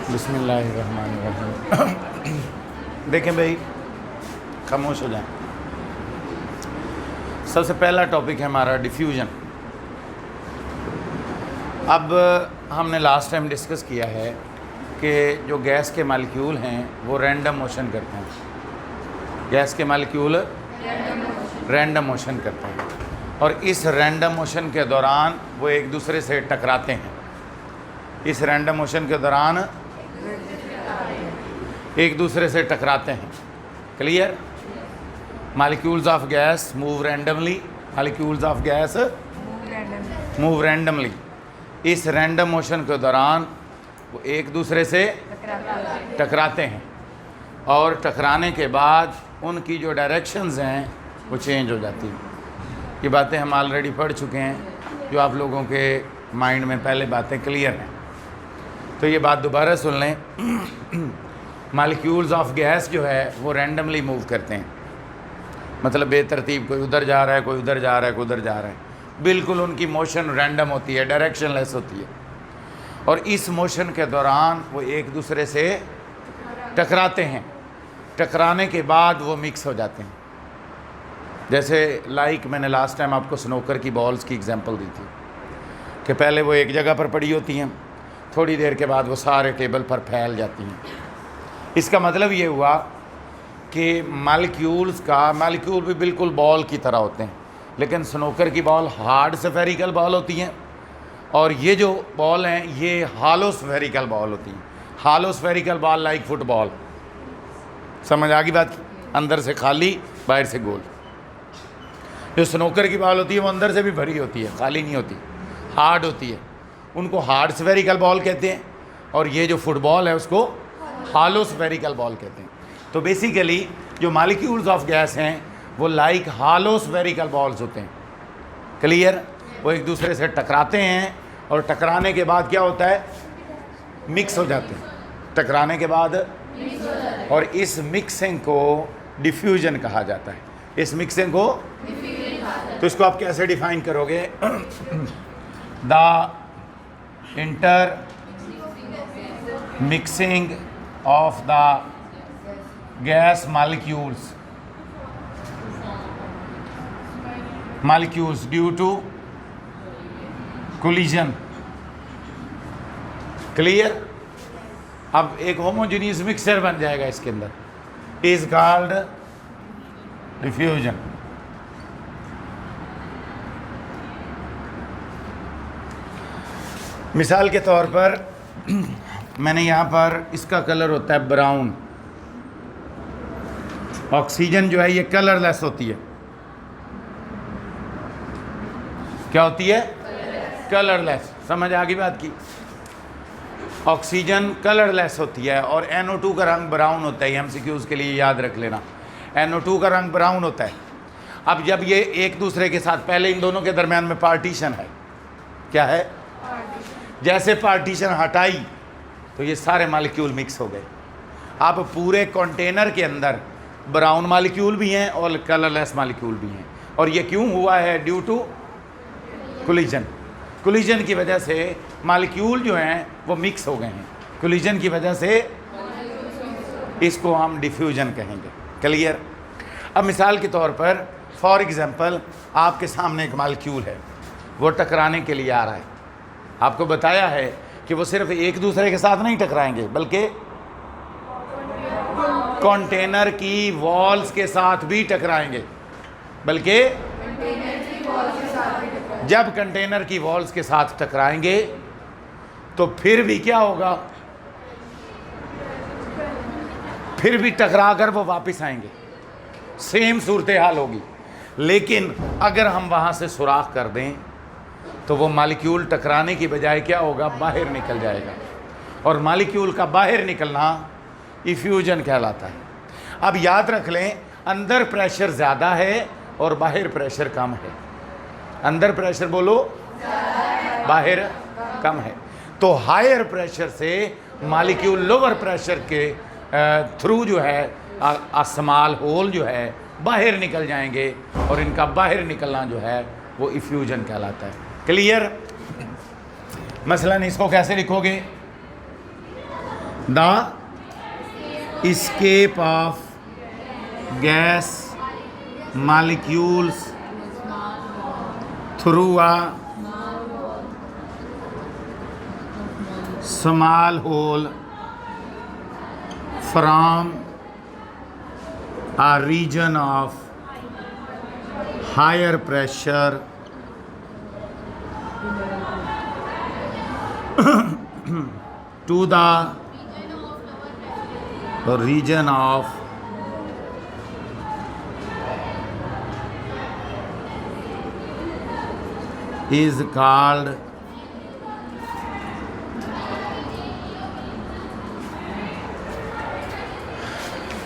बिस्मिल्लाहिर्रहमानिर्रहीम। देखें भाई, खामोश हो जाएं। सबसे पहला टॉपिक है हमारा डिफ्यूजन। अब हमने लास्ट टाइम डिस्कस किया है कि जो गैस के मालिक्यूल हैं वो रैंडम मोशन करते हैं। गैस के मालिक्यूल रैंडम मोशन करते हैं और इस रैंडम मोशन के दौरान वो एक दूसरे से टकराते हैं। इस रैंडम मोशन के दौरान एक दूसरे से टकराते हैं। Clear? Molecules of gas move randomly. Molecules of gas move randomly. इस रैंडम मोशन के दौरान वो एक दूसरे से टकराते हैं और टकराने के बाद उनकी जो डायरेक्शंस हैं वो चेंज हो जाती हैं। ये बातें हम ऑलरेडी पढ़ चुके हैं, जो आप लोगों के माइंड में पहले बातें क्लियर हैं। तो ये बात दोबारा सुन लें। मालिक्यूल्स ऑफ गैस जो है वो रैंडमली मूव करते हैं, मतलब बेतरतीब, कोई उधर जा रहा है, कोई उधर जा रहा है, कोई उधर जा रहा है। बिल्कुल उनकी मोशन रैंडम होती है, डायरेक्शनलेस होती है और इस मोशन के दौरान वो एक दूसरे से टकराते हैं। टकराने के बाद वो मिक्स हो जाते हैं। जैसे मैंने लास्ट टाइम आपको स्नोकर की बॉल्स की एग्जांपल दी थी कि पहले वो एक जगह पर पड़ी होती हैं, थोड़ी देर के बाद वो सारे टेबल पर फैल जाती हैं। इसका मतलब ये हुआ कि मालिक्यूल भी बिल्कुल बॉल की तरह होते हैं, लेकिन स्नोकर की बॉल हार्ड स्फेरिकल बॉल होती हैं और ये जो बॉल हैं ये हॉलो स्फेरिकल बॉल होती हैं। Hollow spherical ball like football. समझ आ गई बात? अंदर से खाली, बाहर से गोल। जो स्नोकर की बॉल होती है वो अंदर से भी भरी होती है, खाली नहीं होती, हार्ड होती है। उनको हार्ड स्फेरिकल बॉल कहते हैं और ये जो फुटबॉल है उसको हॉलो स्फेरिकल बॉल कहते हैं। तो बेसिकली जो मालिक्यूल्स ऑफ गैस हैं वो लाइक हॉलो स्फेरिकल बॉल्स होते हैं। क्लियर? वो एक दूसरे से टकराते हैं और टकराने के बाद क्या होता है? मिक्स हो जाते हैं। टकराने के बाद और इस मिक्सिंग को डिफ्यूजन कहा जाता है। इस मिक्सिंग को तो इसको आप कैसे डिफाइन करोगे? The inter mixing of the gas molecules due to collision. Clear? अब एक होमोजेनियस मिक्सचर बन जाएगा इसके अंदर, इज कॉल्ड डिफ्यूजन। मिसाल के तौर पर मैंने यहाँ पर इसका कलर होता है ब्राउन। ऑक्सीजन जो है ये कलरलेस होती है। क्या होती है? कलरलेस। समझ आ गई बात की? ऑक्सीजन कलरलेस होती है और NO2 का रंग ब्राउन होता है। MCQs के लिए याद रख लेना, NO2 का रंग ब्राउन होता है। अब जब ये एक दूसरे के साथ, पहले इन दोनों के दरमियान में पार्टीशन है। क्या है? जैसे पार्टीशन हटाई तो ये सारे मालिक्यूल मिक्स हो गए। अब पूरे कंटेनर के अंदर ब्राउन मालिक्यूल भी हैं और कलरलेस मालिक्यूल भी हैं। और ये क्यों हुआ है? Due to collision. कोलिजन की वजह से मालिक्यूल जो हैं वो मिक्स हो गए हैं। कोलिजन की वजह से इसको हम डिफ्यूजन कहेंगे। क्लियर? अब मिसाल के तौर पर फॉर एग्जांपल आपके सामने एक मालिक्यूल है, वो टकराने के लिए आ रहा है। आपको बताया है कि वो सिर्फ एक दूसरे के साथ नहीं टकराएंगे बल्कि कंटेनर की वॉल्स के साथ भी टकराएंगे। बल्कि जब कंटेनर की वॉल्स के साथ टकराएंगे तो फिर भी क्या होगा? फिर भी टकरा कर वो वापस आएंगे, सेम सूरत हाल होगी। लेकिन अगर हम वहाँ से सुराख कर दें तो वो मालिक्यूल टकराने की बजाय क्या होगा? बाहर निकल जाएगा और मालिक्यूल का बाहर निकलना इफ्यूजन कहलाता है। अब याद रख लें, अंदर प्रेशर ज़्यादा है और बाहर प्रेशर कम है। अंदर प्रेशर बोलो, बाहर कम है। तो हायर प्रेशर से मालिक्यूल लोअर प्रेशर के थ्रू जो है स्मॉल होल जो है बाहर निकल जाएंगे और इनका बाहर निकलना जो है वो इफ्यूजन कहलाता है। क्लियर? मसलन इसको कैसे लिखोगे? The escape of gas molecules through a small hole from a region of higher pressure to the region of is called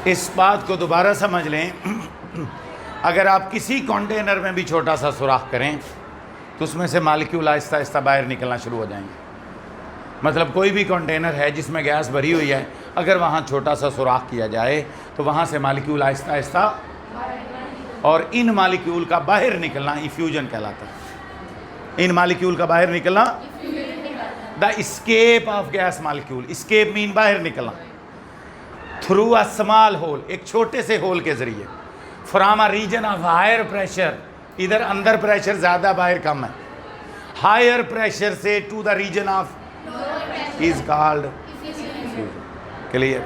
इस बात को दोबारा समझ लें। अगर आप किसी कंटेनर में भी छोटा सा सुराख करें तो उसमें से मॉलिक्यूल आहिस्ता आहिस्ता बाहर निकलना शुरू हो जाएंगे। मतलब कोई भी कंटेनर है जिसमें गैस भरी हुई है, अगर वहाँ छोटा सा सुराख किया जाए तो वहाँ से मॉलिक्यूल आहिस्ता आहिस्ता, और इन मॉलिक्यूल का बाहर निकलना इफ्यूजन कहलाता है। इन मॉलिक्यूल का बाहर निकलना the escape of gas molecule, escape mean बाहर निकलना, थ्रू अ स्मॉल होल, एक छोटे से होल के जरिए, from a region of higher pressure, इधर अंदर प्रेशर ज़्यादा बाहर कम है, हायर प्रेशर से to the region of is called fusion. Clear?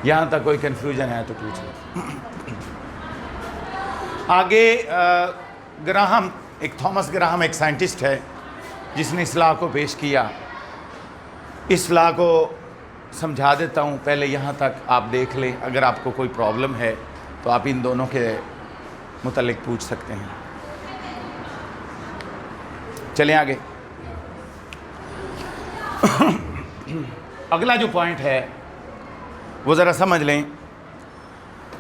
यहाँ तक कोई कंफ्यूजन है तो पूछ लो। आगे ग्राहम, एक थॉमस ग्राहम एक साइंटिस्ट है जिसने इस लॉ को पेश किया। इस लॉ को समझा देता हूँ, पहले यहाँ तक आप देख लें। अगर आपको कोई प्रॉब्लम है तो आप इन दोनों के मुतल्लिक पूछ सकते हैं। चलें आगे। अगला जो पॉइंट है वो ज़रा समझ लें।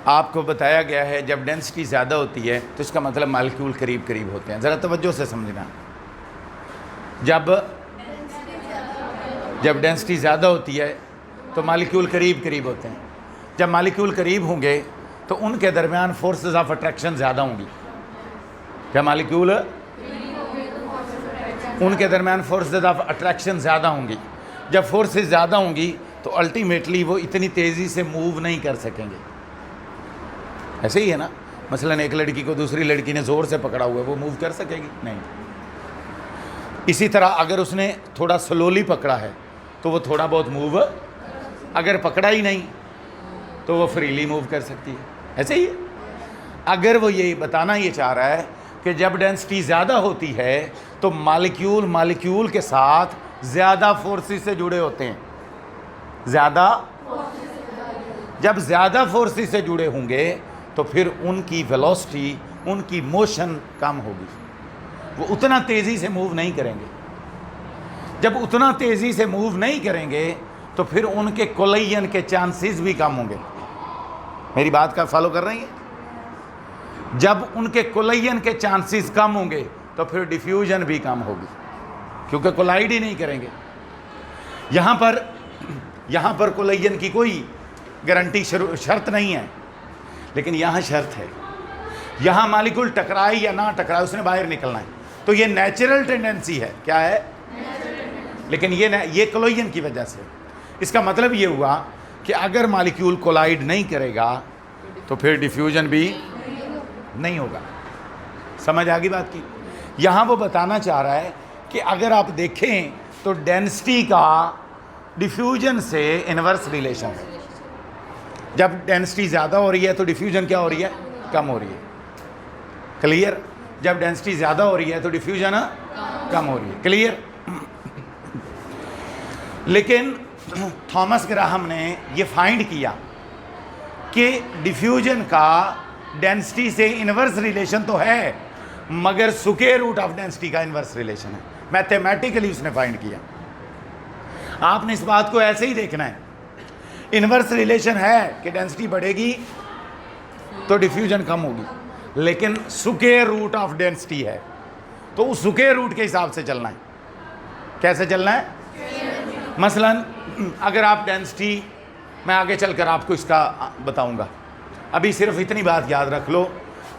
आपको बताया गया है जब डेंसिटी ज़्यादा होती है तो इसका मतलब मॉलिक्यूल करीब करीब होते हैं। ज़रा तवज्जो से समझना। जब डेंसिटी ज़्यादा होती है तो मॉलिक्यूल करीब करीब होते हैं। जब मॉलिक्यूल करीब होंगे तो उनके दरमियान फोर्सेस ऑफ अट्रैक्शन ज़्यादा होंगी। जब मॉलिक्यूल उनके दरमियान फोर्सेस ऑफ अट्रैक्शन ज़्यादा होंगी। जब फोर्सेस ज़्यादा होंगी तो अल्टीमेटली वो इतनी तेज़ी से मूव नहीं कर सकेंगे। ऐसे ही है ना, मसलन एक लड़की को दूसरी लड़की ने ज़ोर से पकड़ा हुआ है, वो मूव कर सकेगी? नहीं। इसी तरह अगर उसने थोड़ा स्लोली पकड़ा है तो वो थोड़ा बहुत मूव, अगर पकड़ा ही नहीं तो वो फ्रीली मूव कर सकती है। ऐसे ही है। अगर वो ये बताना ये चाह रहा है कि जब डेंसिटी ज़्यादा होती है तो मॉलिक्यूल के साथ ज़्यादा फोर्सेस से जुड़े होते हैं। जब ज़्यादा फोर्सेस से जुड़े होंगे तो फिर उनकी वेलोसिटी, उनकी मोशन कम होगी, वो उतना तेज़ी से मूव नहीं करेंगे। जब उतना तेज़ी से मूव नहीं करेंगे तो फिर उनके कोलाइजन के चांसेस भी कम होंगे। मेरी बात का फॉलो कर रही हैं? जब उनके कोलाइजन के चांसेस कम होंगे तो फिर डिफ्यूजन भी कम होगी, क्योंकि कोलाइड ही नहीं करेंगे। यहाँ पर कोलाइजन की कोई गारंटी शर्त नहीं है, लेकिन यहाँ शर्त है। यहाँ मॉलिक्यूल टकराए या ना टकराए, उसने बाहर निकलना है। तो ये नेचुरल टेंडेंसी है। क्या है? लेकिन ये कोलाइजन की वजह से। इसका मतलब ये हुआ कि अगर मॉलिक्यूल कोलाइड नहीं करेगा तो फिर डिफ्यूजन भी नहीं होगा। समझ आ गई बात की? यहाँ वो बताना चाह रहा है कि अगर आप देखें तो डेंसिटी का डिफ्यूजन से इन्वर्स रिलेशन है। जब डेंसिटी ज़्यादा हो रही है तो डिफ्यूजन क्या हो रही है? कम हो रही है। क्लियर? जब डेंसिटी ज़्यादा हो रही है तो डिफ्यूजन कम हो रही है। क्लियर? लेकिन थॉमस ग्राहम ने ये फाइंड किया कि डिफ्यूजन का डेंसिटी से इन्वर्स रिलेशन तो है, मगर स्क्वायर रूट ऑफ डेंसिटी का इन्वर्स रिलेशन है। मैथमेटिकली उसने फाइंड किया। आपने इस बात को ऐसे ही देखना है। इन्वर्स रिलेशन है कि डेंसिटी बढ़ेगी तो डिफ्यूजन कम होगी, लेकिन स्क्वायर रूट ऑफ डेंसिटी है तो उस स्क्वायर रूट के हिसाब से चलना है। कैसे चलना है? मसलन अगर आप डेंसिटी, मैं आगे चलकर आपको इसका बताऊंगा, अभी सिर्फ इतनी बात याद रख लो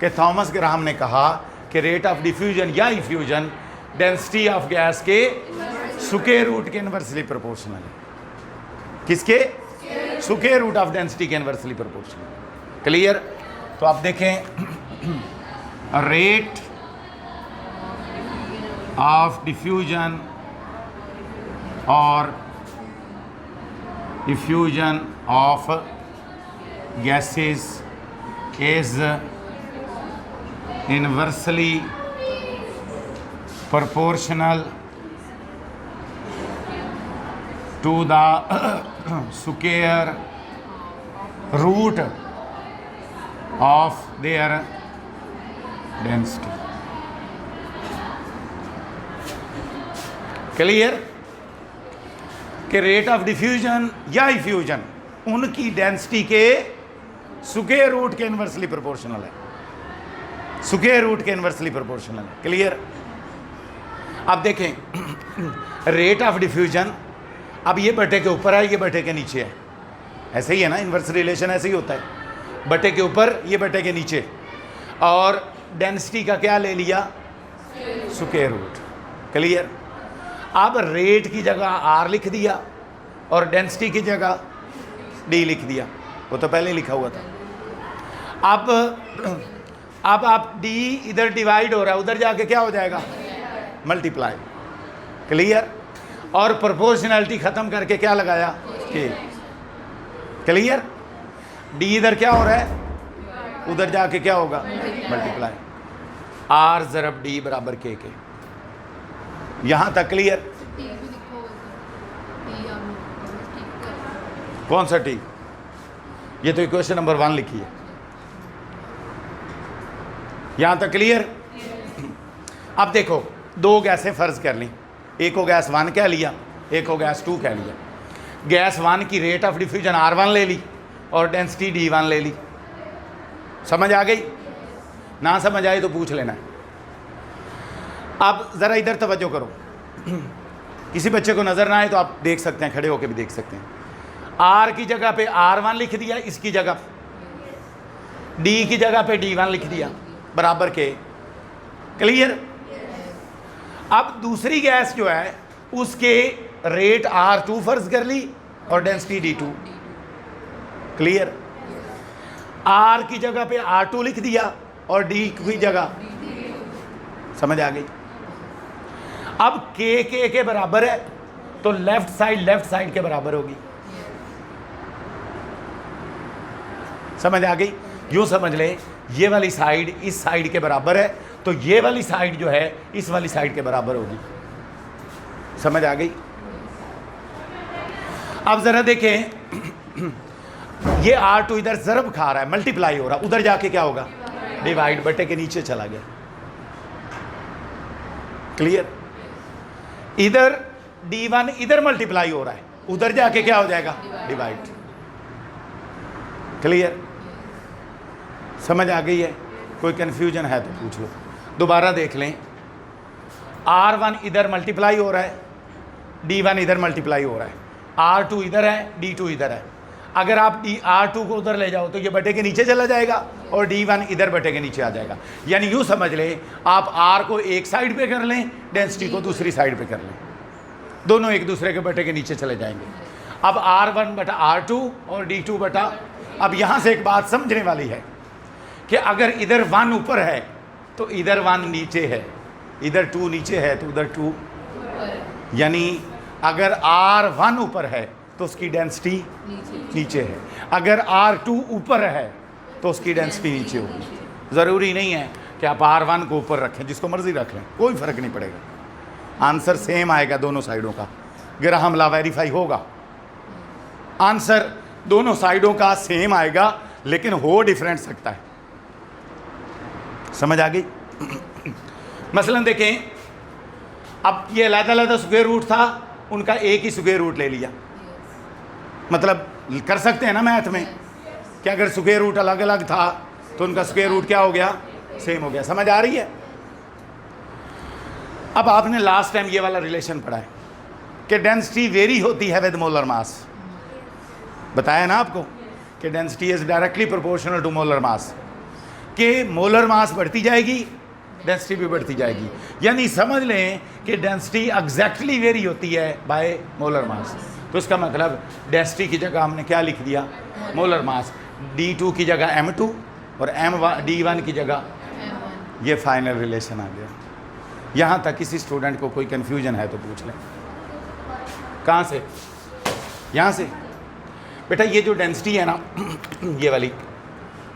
कि थॉमस ग्राहम ने कहा कि रेट ऑफ डिफ्यूजन या इफ्यूजन डेंसिटी ऑफ गैस के स्क्वायर रूट के इन्वर्सली प्रोपोर्शनल है। किसके? स्क्वायर रूट ऑफ डेंसिटी के इनवर्सली प्रोपोर्शनल। क्लियर? तो आप देखें रेट ऑफ डिफ्यूजन और diffusion of gases is inversely proportional to the square root of their density. Clear? कि रेट ऑफ डिफ्यूजन या इफ्यूजन उनकी डेंसिटी के स्क्वायर रूट के इनवर्सली प्रोपोर्शनल है, स्क्वायर रूट के इनवर्सली प्रोपोर्शनल है। क्लियर? अब देखें रेट ऑफ डिफ्यूजन, अब ये बटे के ऊपर है, ये बटे के नीचे है, ऐसे ही है ना, इनवर्स रिलेशन ऐसे ही होता है, बटे के ऊपर ये बटे के नीचे, और डेंसिटी का क्या ले लिया? Square root. क्लियर? अब रेट की जगह आर लिख दिया और डेंसिटी की जगह डी लिख दिया, वो तो पहले लिखा हुआ था। अब आप डी इधर डिवाइड हो रहा है, उधर जाके क्या हो जाएगा? मल्टीप्लाई। क्लियर? और प्रोपोर्शनैलिटी ख़त्म करके क्या लगाया? के। क्लियर? डी इधर क्या हो रहा है, उधर जाके क्या होगा? मल्टीप्लाई। आर ज़रब डी बराबर के। यहां तक क्लियर? कौन सा टी? ये तो इक्वेशन नंबर 1 लिखी है। यहां तक क्लियर? अब देखो दो गैसें फर्ज कर ली, एक को गैस 1 कह लिया, एक को गैस 2 कह लिया। गैस 1 की रेट ऑफ डिफ्यूजन R1 ले ली और डेंसिटी D1 ले ली। समझ आ गई? ना समझ आई तो पूछ लेना है। अब ज़रा इधर तवज्जो करो, किसी बच्चे को नज़र ना आए तो आप देख सकते हैं, खड़े होकर भी देख सकते हैं। आर की जगह पे R1 लिख दिया, इसकी जगह डी की जगह पे D1 लिख दिया बराबर के। क्लियर? अब दूसरी गैस जो है उसके रेट R2 फर्ज कर ली और डेंसिटी D2। क्लियर? R की जगह पे R2 लिख दिया और D की जगह, समझ आ गई? अब के बराबर है तो लेफ्ट साइड के बराबर होगी। समझ आ गई? यूं समझ ले, ये वाली साइड इस साइड के बराबर है तो ये वाली साइड जो है इस वाली साइड के बराबर होगी। समझ आ गई? अब जरा देखें, ये R2 इधर ज़रब खा रहा है, मल्टीप्लाई हो रहा, उधर जाके क्या होगा? डिवाइड, बटे के नीचे चला गया। क्लियर? इधर D1 इधर मल्टीप्लाई हो रहा है, उधर जाके क्या हो जाएगा? डिवाइड। क्लियर? समझ आ गई है? कोई कंफ्यूजन है तो पूछ लो। दोबारा देख लें, R1 इधर मल्टीप्लाई हो रहा है, D1 इधर मल्टीप्लाई हो रहा है, R2 इधर है, D2 इधर है। अगर आप R2 को उधर ले जाओ तो ये बटे के नीचे चला जाएगा और D1 इधर बटे के नीचे आ जाएगा। यानी यूँ समझ लें, आप R को एक साइड पे कर लें, डेंसिटी को दूसरी साइड पे कर लें, दोनों एक दूसरे के बटे के नीचे चले जाएंगे। अब R1 बटा R2 और D2 बटा, अब यहाँ से एक बात समझने वाली है कि अगर इधर 1 ऊपर है तो इधर 1 नीचे है, इधर 2 नीचे है तो उधर 2, यानी अगर R1 ऊपर है तो उसकी डेंसिटी नीचे है, अगर R2 ऊपर है तो उसकी डेंसिटी नीचे होगी। ज़रूरी नहीं है कि आप R1 को ऊपर रखें, जिसको मर्ज़ी रख लें, कोई फ़र्क नहीं पड़ेगा, आंसर सेम आएगा दोनों साइडों का। ग्राहम लॉ वेरीफाई होगा, आंसर दोनों साइडों का सेम आएगा, लेकिन हो डिफरेंट सकता है। समझ आ गई? मसलन देखें, अब ये अलग-अलग स्क्वायर रूट था, उनका एक ही स्क्वायर रूट ले लिया। मतलब कर सकते हैं ना मैथ में कि अगर स्क्वायर रूट अलग अलग था तो उनका स्क्वायर रूट क्या हो गया? सेम हो गया। समझ आ रही है? अब आपने लास्ट टाइम ये वाला रिलेशन पढ़ा है कि डेंसिटी वेरी होती है विद मोलर मास। बताया ना आपको कि density is directly proportional to molar mass, कि मोलर मास बढ़ती जाएगी, डेंसिटी भी बढ़ती जाएगी। यानी समझ लें कि डेंसिटी एग्जैक्टली वेरी होती है बाय मोलर मास। तो इसका मतलब डेंसिटी की जगह हमने क्या लिख दिया, मोलर मास। D2 की जगह M2 और D1 की जगह, ये फाइनल रिलेशन आ गया। यहाँ तक किसी स्टूडेंट को कोई कन्फ्यूजन है तो पूछ लें। कहाँ से? यहाँ से। बेटा ये जो डेंसिटी है ना ये वाली,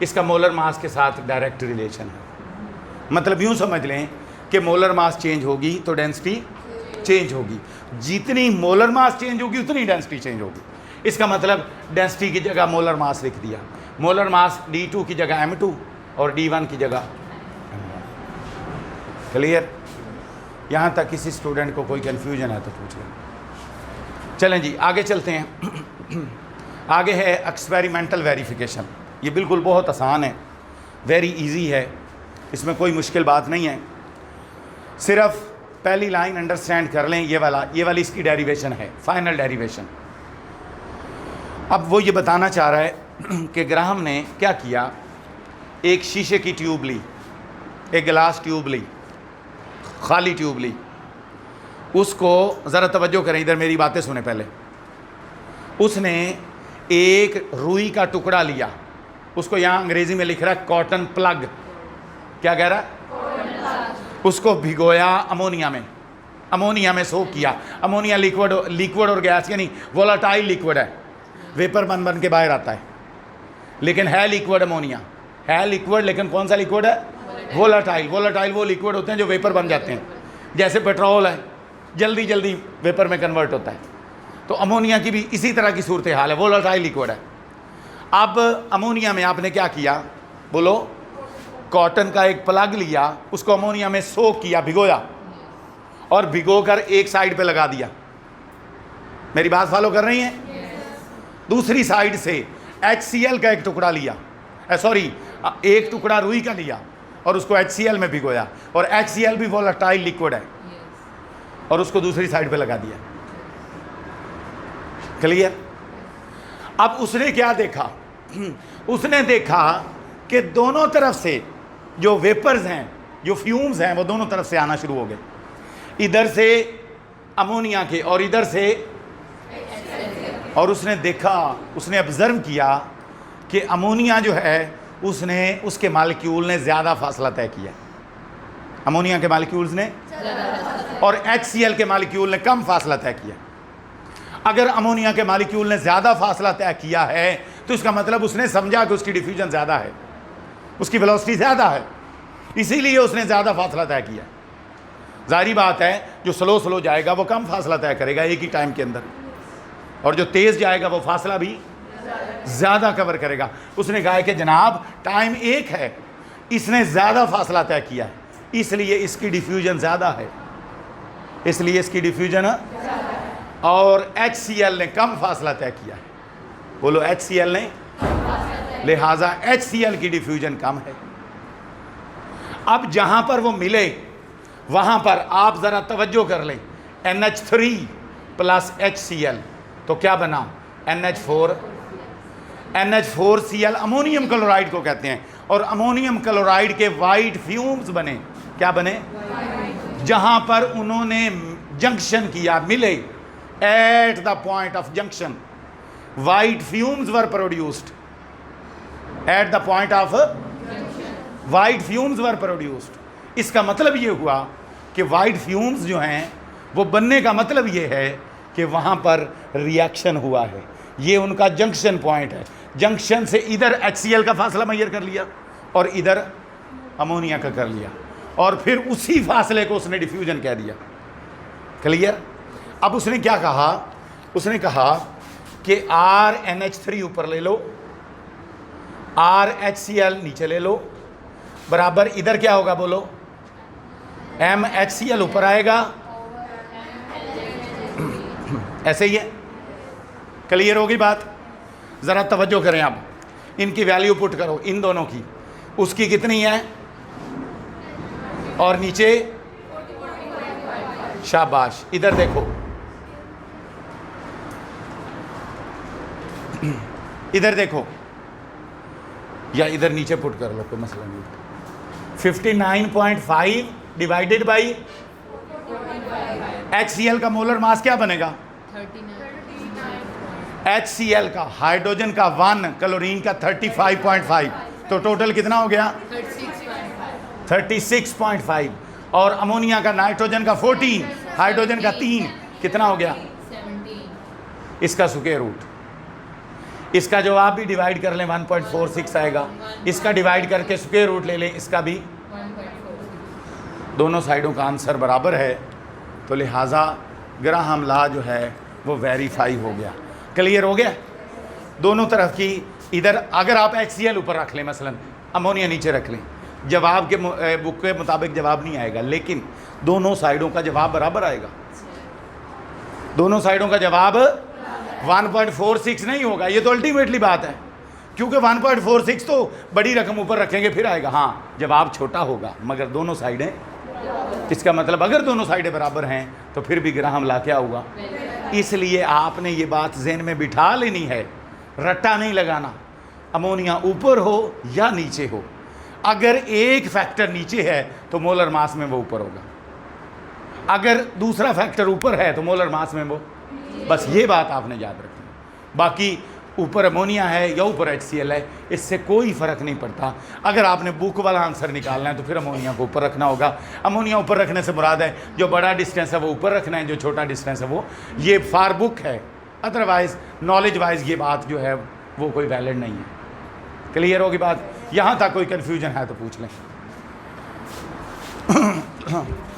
इसका मोलर मास के साथ डायरेक्ट रिलेशन है। मतलब यूँ समझ लें कि मोलर मास चेंज होगी तो डेंसिटी चेंज होगी, जितनी मोलर मास चेंज होगी उतनी डेंसिटी चेंज होगी। इसका मतलब डेंसिटी की जगह मोलर मास लिख दिया, मोलर मास D2 की जगह M2 और D1 की जगह M1। क्लियर? यहाँ तक किसी स्टूडेंट को कोई कन्फ्यूजन है तो पूछ लें। चलें जी आगे चलते हैं। आगे है एक्सपेरिमेंटल वेरिफिकेशन। ये बिल्कुल बहुत आसान है, वेरी इजी है, इसमें कोई मुश्किल बात नहीं है। सिर्फ पहली लाइन अंडरस्टैंड कर लें, ये वाली इसकी डेरिवेशन है, फाइनल डेरिवेशन। अब वो ये बताना चाह रहा है कि ग्राहम ने क्या किया, एक शीशे की ट्यूब ली, एक गिलास ट्यूब ली, खाली ट्यूब ली, उसको ज़रा तवज्जो करें, इधर मेरी बातें सुने पहले। उसने एक रुई का टुकड़ा लिया, उसको यहाँ अंग्रेज़ी में लिख रहा है कॉटन प्लग। क्या कह रहा है? उसको भिगोया अमोनिया में सोक किया। अमोनिया लिक्विड और गैस यानी वोलाटाइल लिक्विड है, वेपर बन के बाहर आता है, लेकिन है लिक्विड। अमोनिया है लिक्विड, लेकिन कौन सा लिक्विड है? वोलाटाइल। वोलाटाइल वो लिक्विड होते हैं जो वेपर बन जाते हैं, जैसे पेट्रोल है, जल्दी जल्दी वेपर में कन्वर्ट होता है। तो अमोनिया की भी इसी तरह की सूरत हाल है, वोलाटाइल लिक्विड है। अब अमोनिया में आपने क्या किया, बोलो? कॉटन का एक प्लग लिया, उसको अमोनिया में सोक किया, भिगोया, और भिगोकर एक साइड पे लगा दिया। मेरी बात फॉलो कर रही हैं? दूसरी साइड से HCl का एक टुकड़ा लिया, एक टुकड़ा रुई का लिया और उसको HCl में भिगोया, और HCl भी वोलेटाइल लिक्विड है, और उसको दूसरी साइड पे लगा दिया। क्लियर? अब उसने क्या देखा? उसने देखा कि दोनों तरफ से जो वेपर्स हैं, जो फ्यूम्स हैं, वो दोनों तरफ से आना शुरू हो गए, इधर से अमोनिया के और इधर से। और उसने देखा, उसने ऑब्जर्व किया कि अमोनिया जो है उसके मालिक्यूल ने ज़्यादा फासला तय किया, अमोनिया के मालिक्यूल्स ने, और HCl के मालिक्यूल ने कम फासला तय किया। अगर अमोनिया के मालिक्यूल ने ज़्यादा फासला तय किया है तो इसका मतलब उसने समझा कि उसकी डिफ्यूजन ज़्यादा है, उसकी वेलोसिटी ज़्यादा है, इसीलिए उसने ज़्यादा फासला तय किया। जाहिर बात है जो स्लो जाएगा वो कम फासला तय करेगा एक ही टाइम के अंदर, और जो तेज़ जाएगा वो फासला भी ज़्यादा कवर करेगा। उसने कहा कि जनाब टाइम एक है, इसने ज़्यादा फासला तय किया है, इसलिए इसकी डिफ्यूजन ज़्यादा है, इसलिए इसकी डिफ्यूजन, और HCl ने कम फासला तय किया है। बोलो HCl ने, लिहाजा HCl की डिफ्यूजन कम है। अब जहां पर वो मिले वहां पर आप जरा तवज्जो कर लें, NH3 प्लस HCl तो क्या बना? NH4Cl अमोनियम क्लोराइड को कहते हैं, और अमोनियम क्लोराइड के वाइट फ्यूम्स बने। क्या बने? जहां पर उन्होंने जंक्शन किया, मिले, at the point of junction white fumes were produced, at the point of white fumes were produced. इसका मतलब ये हुआ कि वाइट फ्यूम्स जो हैं वो बनने का मतलब ये है कि वहाँ पर रिएक्शन हुआ है, ये उनका जंक्शन पॉइंट है। जंक्शन से इधर HCl का फासला मैयर कर लिया और इधर अमोनिया का कर लिया, और फिर उसी फासले को उसने डिफ्यूजन कह दिया। क्लियर? अब उसने क्या कहा? उसने कहा कि RNH3 ऊपर ले लो, RHCl नीचे ले लो, बराबर इधर क्या होगा? बोलो, MHCl ऊपर आएगा, ऐसे ही है। क्लियर होगी बात? ज़रा तवज्जो करें, आप इनकी वैल्यू पुट करो, इन दोनों की, उसकी कितनी है और नीचे, शाबाश। इधर देखो, इधर देखो, या इधर नीचे पुट कर लो, कोई मसला नहीं। 59.5 डिवाइडेड बाई HCl का मोलर मास क्या बनेगा? HCl का, हाइड्रोजन का 1, क्लोरीन का 35.5, तो टोटल कितना हो गया 36.5। और अमोनिया का, नाइट्रोजन का 14, हाइड्रोजन का 3, कितना हो गया 17। इसका स्क्वायर रूट, इसका जवाब भी डिवाइड कर लें 1.46 आएगा, इसका डिवाइड करके स्क्वायर रूट ले लें, इसका भी 1.46। दोनों साइडों का आंसर बराबर है, तो लिहाजा ग्राहम लॉ जो है वो वेरीफाई हो गया। क्लियर हो गया दोनों तरफ की। इधर अगर आप HCl ऊपर रख लें, मसलन अमोनिया नीचे रख लें, जवाब के बुक के मुताबिक जवाब नहीं आएगा, लेकिन दोनों साइडों का जवाब बराबर आएगा। दोनों साइडों का जवाब 1.46 नहीं होगा, ये तो अल्टीमेटली बात है, क्योंकि 1.46 तो बड़ी रकम ऊपर रखेंगे फिर आएगा, हाँ जवाब छोटा होगा मगर दोनों साइडें, इसका मतलब अगर दोनों साइडें बराबर हैं तो फिर भी ग्राहम लॉ क्या होगा। इसलिए आपने ये बात जहन में बिठा लेनी है, रट्टा नहीं लगाना, अमोनिया ऊपर हो या नीचे हो, अगर एक फैक्टर नीचे है तो मोलर मास में वो ऊपर होगा, अगर दूसरा फैक्टर ऊपर है तो मोलर मास में वो, बस ये बात आपने याद रखनी। बाकी ऊपर अमोनिया है या ऊपर HCl है, इससे कोई फ़र्क नहीं पड़ता। अगर आपने बुक वाला आंसर निकालना है तो फिर अमोनिया को ऊपर रखना होगा। अमोनिया ऊपर रखने से मुराद है जो बड़ा डिस्टेंस है वो ऊपर रखना है, जो छोटा डिस्टेंस है वो, ये फार बुक है, अदरवाइज़ नॉलेज वाइज ये बात जो है वो कोई वैलिड नहीं है। क्लियर होगी बात? यहाँ तक कोई कन्फ्यूजन है तो पूछ लें।